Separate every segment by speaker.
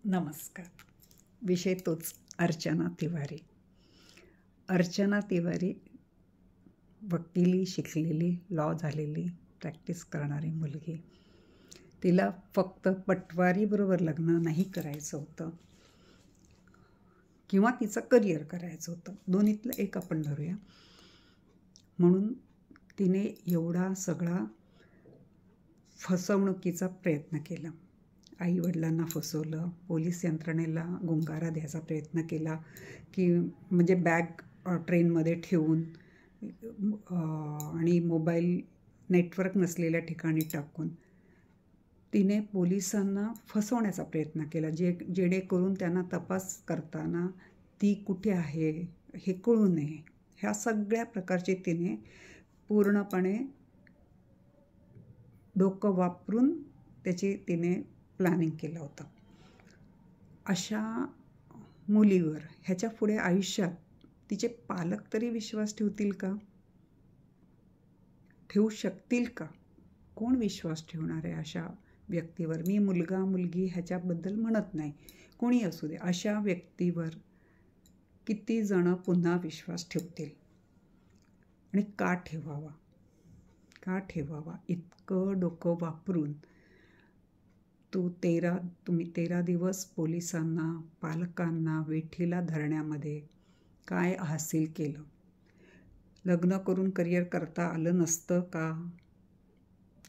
Speaker 1: नमस्कार. विषय तोच, अर्चना तिवारी. अर्चना तिवारी वकिली शिकलेली, लॉ झालेली, प्रॅक्टिस करणारी मुलगी. तिला फक्त पटवारीबरोबर लग्न नाही करायचं होतं किंवा तिचं करिअर करायचं होतं. दोन्हीतलं एक आपण धरूया. म्हणून तिने एवढा सगळा फसवणुकीचा प्रयत्न केला. आईवडिलांना फसवलं, पोलीस यंत्रणेला गुंगारा द्यायचा प्रयत्न केला, की म्हणजे बॅग ट्रेनमध्ये ठेवून आणि मोबाईल नेटवर्क नसलेल्या ठिकाणी टाकून तिने पोलिसांना फसवण्याचा प्रयत्न केला, जेणेकरून त्यांना तपास करताना ती कुठे आहे हे कळू नये. ह्या सगळ्या प्रकारचे तिने पूर्णपणे डोकं वापरून तिने प्लॅनिंग केलं होतं. अशा मुलीवर ह्याच्या पुढे आयुष्यात तिचे पालक तरी विश्वास ठेवतील का? ठेवू शकतील का? कोण विश्वास ठेवणार आहे अशा व्यक्तीवर? मी मुलगा मुलगी ह्याच्याबद्दल म्हणत नाही, कोणी असू दे. अशा व्यक्तीवर किती जण पुन्हा विश्वास ठेवतील आणि का ठेवावा? इतकं डोकं वापरून तुम्ही 13 दिवस पोलिसांना, पालकांना वेठीला धरण्यामध्ये काय हासिल केलं? लग्न करून करिअर करता आलं नसतं का?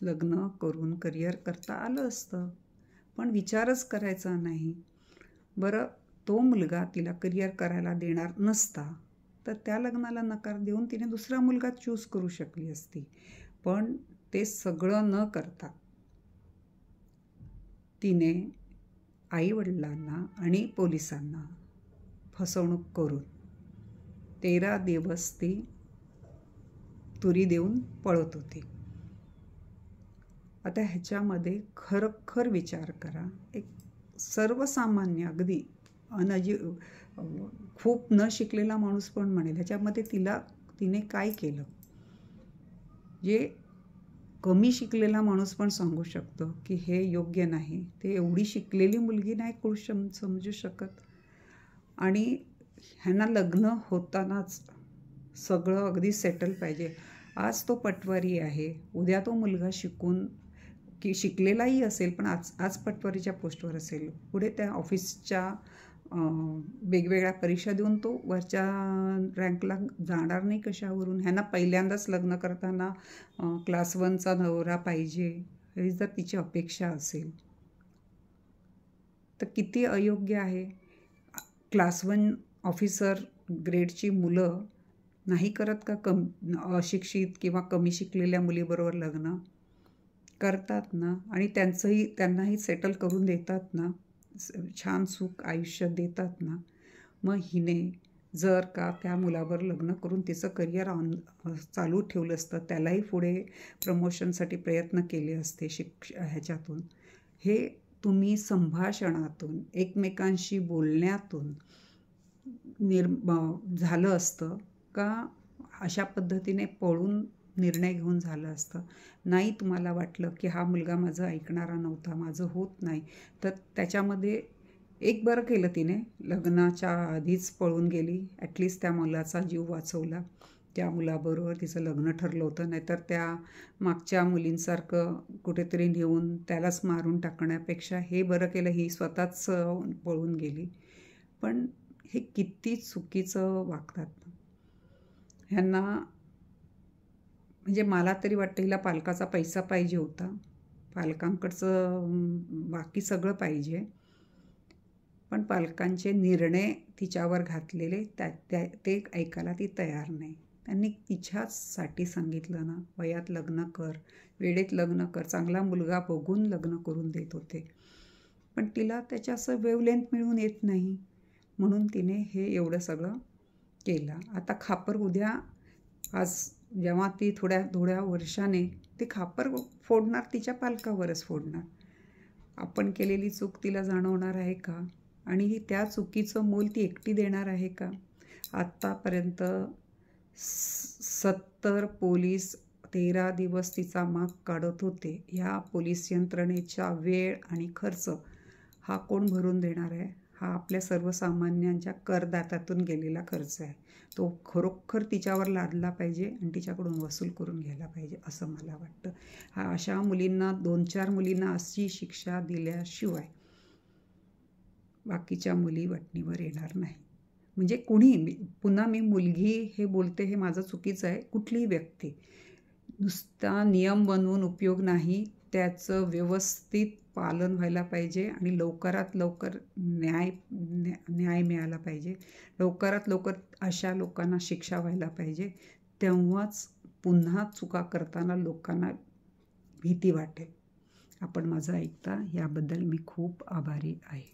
Speaker 1: लग्न करून करिअर करता आलं असतं, पण विचारच करायचा नाही. बरं, तो मुलगा तिला करिअर करायला देणार नसता तर त्या लग्नाला नकार देऊन तिने दुसरा मुलगा चूज करू शकली असती. पण ते सगळं न करता तिने आईवडिलांना आणि पोलिसांना फसवणूक करून 13 दिवस ती तुरी देऊन पळत होती. आता ह्याच्यामध्ये खरोखर विचार करा. एक सर्वसामान्य, अगदी खूप न शिकलेला माणूस पण म्हणेल ह्याच्यामध्ये तिने काय केलं, जे कमी शिकलेला माणूस पण सांगू शकतो की हे योग्य नाही. ते एवढी शिकलेली मुलगी नाही समजू शकत. आणि ह्यांना लग्न होतानाच सगळं अगदी सेटल पाहिजे. आज तो पटवारी आहे, उद्या तो मुलगा शिकलेलाही असेल, पण आज पटवारीच्या पोस्टवर असेल, पुढे त्या ऑफिसच्या वेगवेगळ्या परीक्षा देऊन तो वरच्या रँकला जाणार नाही कशावरून? ह्यांना पहिल्यांदाच लग्न करताना क्लास 1चा नवरा पाहिजे ही जर तिची अपेक्षा असेल तर किती अयोग्य आहे. क्लास 1 ऑफिसर ग्रेडची मुलं नाही करत का अशिक्षित किंवा कमी शिकलेल्या मुलीबरोबर लग्न करतात ना, आणि त्यांनाही सेटल करून देतात ना, छान सुख आयुष्य देतात ना. मग हिने जर का त्या मुलावर लग्न करून तिचं करिअर चालू ठेवलं असतं, त्यालाही पुढे प्रमोशनसाठी प्रयत्न केले असते ह्याच्यातून, हे तुम्ही संभाषणातून, एकमेकांशी बोलण्यातून झालं असतं का अशा पद्धतीने पळून निर्णय घेऊन झालं असतं? नाही, तुम्हाला वाटलं की हा मुलगा माझं ऐकणारा नव्हता, माझं होत नाही, तर त्याच्यामध्ये एक बरं केलं तिने, लग्नाच्या आधीच पळून गेली. ॲटलिस्ट त्या मुलाचा जीव वाचवला. त्या मुलाबरोबर तिचं लग्न ठरलं होतं, नाहीतर त्या मागच्या मुलींसारखं कुठेतरी नेऊन त्यालाच मारून टाकण्यापेक्षा हे बरं केलं, ही स्वतःच पळून गेली. पण हे किती चुकीचं वागतात ह्यांना. म्हणजे मला तरी वाटतं हिला पालकाचा पैसा पाहिजे होता, पालकांकडचं बाकी सगळं पाहिजे, पण पालकांचे निर्णय तिच्यावर घातलेले ते ऐकायला ती तयार नाही. त्यांनी तिच्यासाठी सांगितलं ना, वयात लग्न कर, वेळेत लग्न कर, चांगला मुलगा बघून लग्न करून देत होते, पण तिला त्याच्या असं वेवलेंथ मिळून येत नाही, म्हणून तिने हे एवढं सगळं केलं. आता खापर उद्या, आज जेव्हा ती थोड्या वर्षाने ती खापर फोडणार, तिच्या पालकावरच फोडणार. आपण केलेली चूक तिला जाणवणार आहे का? आणि त्या चुकीचं मोल ती एकटी देणार आहे का? आत्तापर्यंत 70 पोलीस 13 दिवस तिचा माग काढत होते. ह्या पोलीस यंत्रणेचा वेळ आणि खर्च हा कोण भरून देणार आहे? हा आपल्या सर्वसामान्यांच्या करदात्यातून गेलेला खर्च आहे. तो खरोखर तिच्यावर लादला पाहिजे आणि तिच्याकडून वसूल करून घ्यायला पाहिजे असं मला वाटतं. अशा मुलींना 2-4 मुलींना अशी शिक्षा दिल्याशिवाय बाकीच्या मुली वठणीवर येणार नाही. म्हणजे कोणी, पुन्हा मी मुलगी हे बोलते हे माझं चुकीचं आहे. कुठलीही व्यक्ती, नुसता नियम बनवून उपयोग नाही, त्याचं व्यवस्थित पालन व्हायला पाहिजे आणि लवकरात लवकर न्याय मिळाला पाहिजे. लवकरात लवकर अशा लोकांना शिक्षा व्हायला पाहिजे. तेव्हाच पुन्हा चुका करताना लोकांना भीती वाटेल. आपण माझं ऐकता याबद्दल मी खूप आभारी आहे.